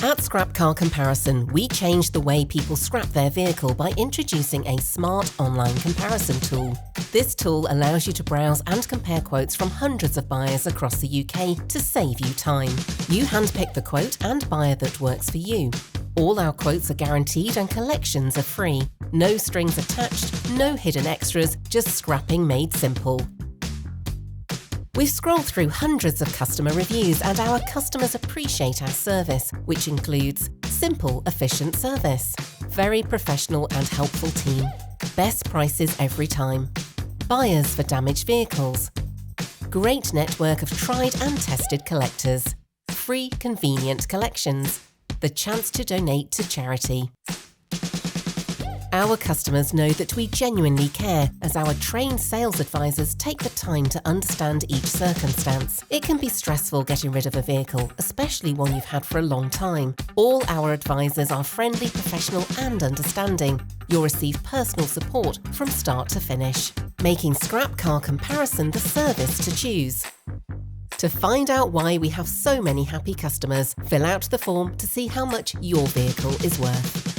At Scrap Car Comparison, we changed the way people scrap their vehicle by introducing a smart online comparison tool. This tool allows you to browse and compare quotes from hundreds of buyers across the UK to save you time. You handpick the quote and buyer that works for you. All our quotes are guaranteed and collections are free. No strings attached, no hidden extras, just scrapping made simple. We've scrolled through hundreds of customer reviews and our customers appreciate our service, which includes simple, efficient service, very professional and helpful team, best prices every time, buyers for damaged vehicles, great network of tried and tested collectors, free convenient collections, the chance to donate to charity. Our customers know that we genuinely care, as our trained sales advisors take the time to understand each circumstance. It can be stressful getting rid of a vehicle, especially one you've had for a long time. All our advisors are friendly, professional and understanding. You'll receive personal support from start to finish, making Scrap Car Comparison the service to choose. To find out why we have so many happy customers, fill out the form to see how much your vehicle is worth.